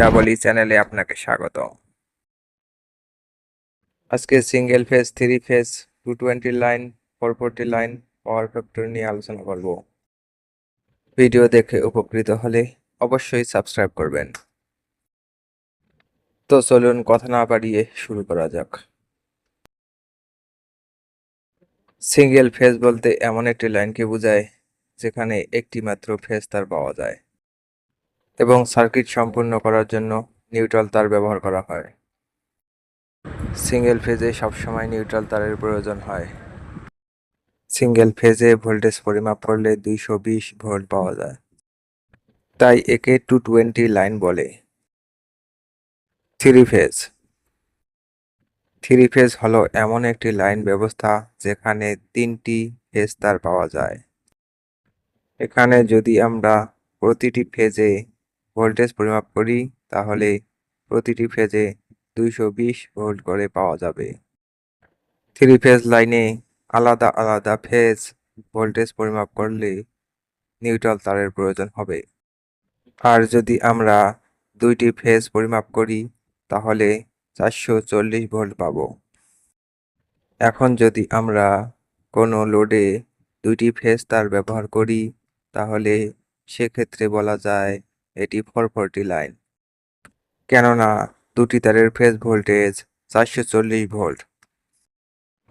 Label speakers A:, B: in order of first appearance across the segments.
A: ডাবলই চ্যানেলে আপনাকে স্বাগত। আজকে single phase, three phase, 220 line, 440 line power factor নিয়ে আলোচনা করব। ভিডিও দেখে উপকৃত হলে অবশ্যই সাবস্ক্রাইব করবেন। তো চলুন কথা না বাড়িয়ে শুরু করা যাক। সিঙ্গেল ফেজ বলতে এমন একটি লাইনকে বোঝায় যেখানে একটি মাত্র ফেজ তার পাওয়া যায় এবং সার্কিট সম্পূর্ণ করার জন্য নিউট্রাল তার ব্যবহার করা হয়। সিঙ্গেল ফেজে সবসময় নিউট্রাল তারের প্রয়োজন হয়। সিঙ্গেল ফেজে ভোল্টেজ পরিমাপ করলে 220 ভোল্ট পাওয়া যায়, তাই একে 220 লাইন বলে। থ্রি ফেজ হলো এমন একটি লাইন ব্যবস্থা যেখানে 3টি ফেজ তার পাওয়া যায়। এখানে যদি আমরা প্রতিটি ফেজে ভোল্টেজ পরিমাপ করি তাহলে প্রতিটি ফেজে 220 ভোল্ট করে পাওয়া যাবে। থ্রি ফেজ লাইনে আলাদা আলাদা ফেজ ভোল্টেজ পরিমাপ করলে নিউট্রাল তারের প্রয়োজন হবে। আর যদি আমরা দুইটি ফেজ পরিমাপ করি তাহলে 440 ভোল্ট পাব। এখন যদি আমরা কোনো লোডে দুইটি ফেজ তার ব্যবহার করি তাহলে সেক্ষেত্রে বলা যায় এটি 440 লাইন, কেননা দুটি তারের ফেজ ভোল্টেজ 440 ভোল্ট।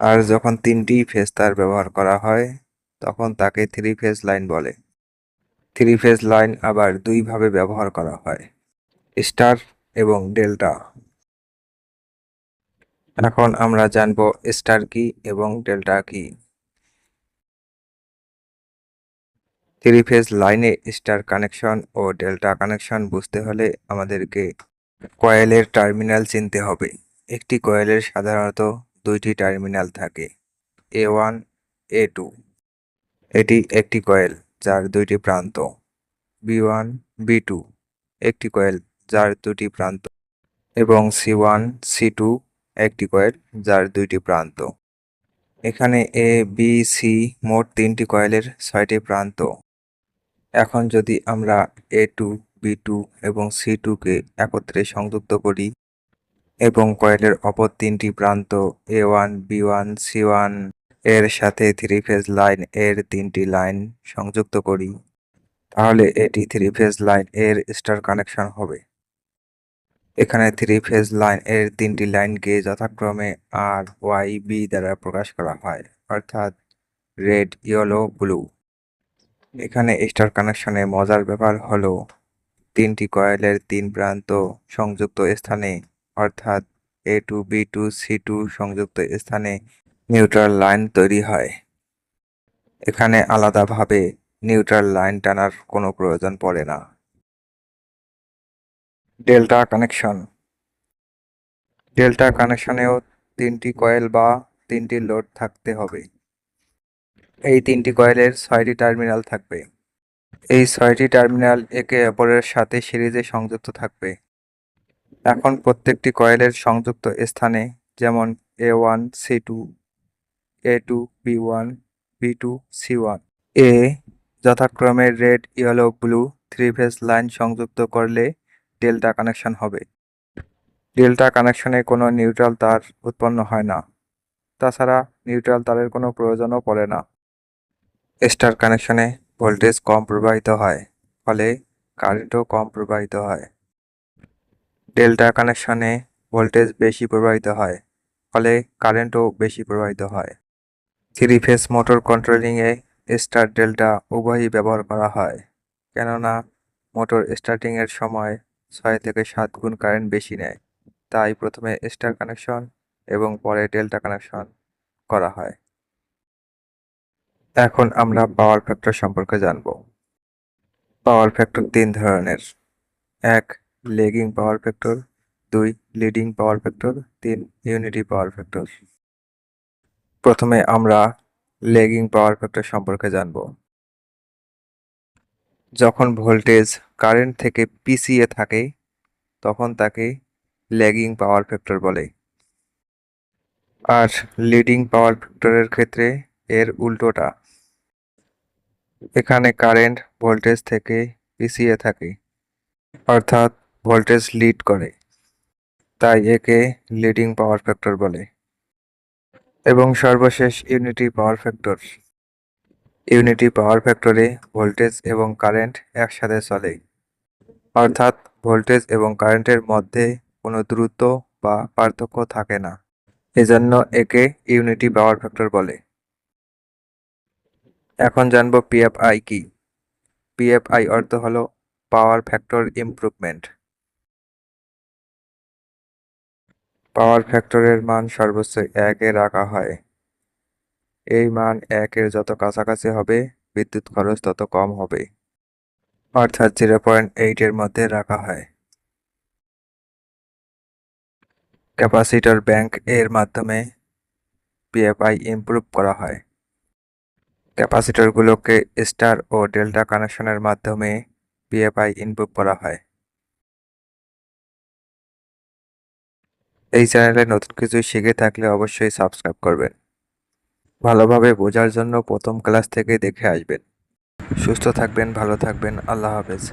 A: আর যখন 3টি ফেজ তার ব্যবহার করা হয় তখন তাকে থ্রি ফেজ লাইন বলে। থ্রি ফেজ লাইন আবার দুইভাবে ব্যবহার করা হয়, স্টার এবং ডেল্টা। এখন আমরা জানব স্টার কি এবং ডেল্টা কি। থ্রি ফেজ লাইনে স্টার কানেকশন ও ডেল্টা কানেকশন বুঝতে হলে আমাদেরকে কয়েলের টার্মিনাল চিনতে হবে। একটি কয়েলের সাধারণত দুইটি টার্মিনাল থাকে, A1, A2। এটি একটি কয়েল যার দুইটি প্রান্ত। B1, B2 একটি কয়েল যার দুটি প্রান্ত এবং C1, C2 একটি কয়েল যার দুইটি প্রান্ত। এখানে A, B, C মোট 3টি কয়েলের 6টি প্রান্ত। এখন যদি আমরা A2, B2 এবং C2 কে একত্রে সংযুক্ত করি এবং কয়েলের অপর 3টি প্রান্ত A1, B1, C1 এর সাথে থ্রি ফেজ লাইন এর 3টি লাইন সংযুক্ত করি তাহলে এটি থ্রি ফেজ লাইন এর স্টার কানেকশন হবে। এখানে থ্রি ফেজ লাইন এর 3টি লাইনকে যথাক্রমে আর, ওয়াই, বি দ্বারা প্রকাশ করা হয়, অর্থাৎ রেড, ইয়েলো, ব্লু। এখানে স্টার কানেকশনে মজার ব্যাপার হলো 3টি কয়েলের 3 প্রান্ত সংযুক্ত স্থানে অর্থাৎ A2, B2, C2 সংযুক্ত স্থানে নিউট্রাল লাইন তৈরি হয়। এখানে আলাদাভাবে নিউট্রাল লাইন টানার কোনো প্রয়োজন পড়ে না। Delta connection. ডেল্টা কানেকশনেও 3টি কয়েল বা 3টি লোড থাকতে হবে। এই 3টি কয়েলের 6টি টার্মিনাল থাকবে। এই 6টি টার্মিনাল একে অপরের সাথে সিরিজে সংযুক্ত থাকবে। এখন প্রত্যেকটি কয়েলের সংযুক্ত স্থানে যেমন A1, C2, A2, B1, B2, C1 এ যথাক্রমে red, yellow, blue three phase line সংযুক্ত করলে ডেল্টা কানেকশন হবে। ডেল্টা কানেকশনে কোনো নিউট্রাল তার উৎপন্ন হয় না, তাছাড়া নিউট্রাল তারের কোনো প্রয়োজনও পড়ে না। স্টার কানেকশনে ভোল্টেজ কম প্রবাহিত হয়, ফলে কারেন্টও কম প্রবাহিত হয়। ডেল্টা কানেকশনে ভোল্টেজ বেশি প্রবাহিত হয়, ফলে কারেন্টও বেশি প্রবাহিত হয়। থ্রি ফেজ মোটর কন্ট্রোলিংয়ে স্টার ডেল্টা উভয়ই ব্যবহার করা হয়, কেননা মোটর স্টার্টিংয়ের সময় 6 থেকে 7 গুণ কারেন্ট বেশি নেয়, তাই প্রথমে স্টার কানেকশন এবং পরে ডেল্টা কানেকশন করা হয়। এখন আমরা পাওয়ার ফ্যাক্টর সম্পর্কে জানব। পাওয়ার ফ্যাক্টর 3 ধরনের: 1 lagging power factor, 2 leading power factor, 3 unity power factor. প্রথমে আমরা লেগিং পাওয়ার ফ্যাক্টর সম্পর্কে জানব। যখন ভোল্টেজ কারেন্ট থেকে পিছিয়ে থাকে তখন তাকে ল্যাগিং পাওয়ার ফ্যাক্টর বলে। আর লিডিং পাওয়ার ফ্যাক্টরের ক্ষেত্রে এর উল্টোটা, এখানে কারেন্ট ভোল্টেজ থেকে পিছিয়ে থাকে, অর্থাৎ ভোল্টেজ লিড করে, তাই একে লিডিং পাওয়ার ফ্যাক্টর বলে। এবং সর্বশেষ unity power factor. Unity power ফ্যাক্টরে ভোল্টেজ এবং কারেন্ট একসাথে চলে, অর্থাৎ ভোল্টেজ এবং কারেন্টের মধ্যে কোনো দূরত্ব বা পার্থক্য থাকে না। এজন্য একে ইউনিটি পাওয়ার ফ্যাক্টর বলে। এখন জানবো পিএফআই কি। পিএফআই অর্থ হলো পাওয়ার ফ্যাক্টর ইমপ্রুভমেন্ট। পাওয়ার ফ্যাক্টরের মান সর্বোচ্চ 1-এ রাখা হয়। এই মান 1-এর যত কাছাকাছি হবে বিদ্যুৎ খরচ তত কম হবে, অর্থাৎ 0.8-এর মধ্যে রাখা হয়। ক্যাপাসিটর ব্যাংক এর মাধ্যমে পিএফআই ইমপ্রুভ করা হয়। ক্যাপাসিটরগুলোকে স্টার ও ডেল্টা কানেকশনের মাধ্যমে পিএফআই ইমপ্রুভ করা হয়। এই চ্যানেলে নতুন কিছু শিখে থাকলে অবশ্যই সাবস্ক্রাইব করবেন। ভালোভাবে বোঝার জন্য প্রথম ক্লাস থেকে দেখে আসবেন। সুস্থ থাকবেন, ভালো থাকবেন। আল্লাহ হাফেজ।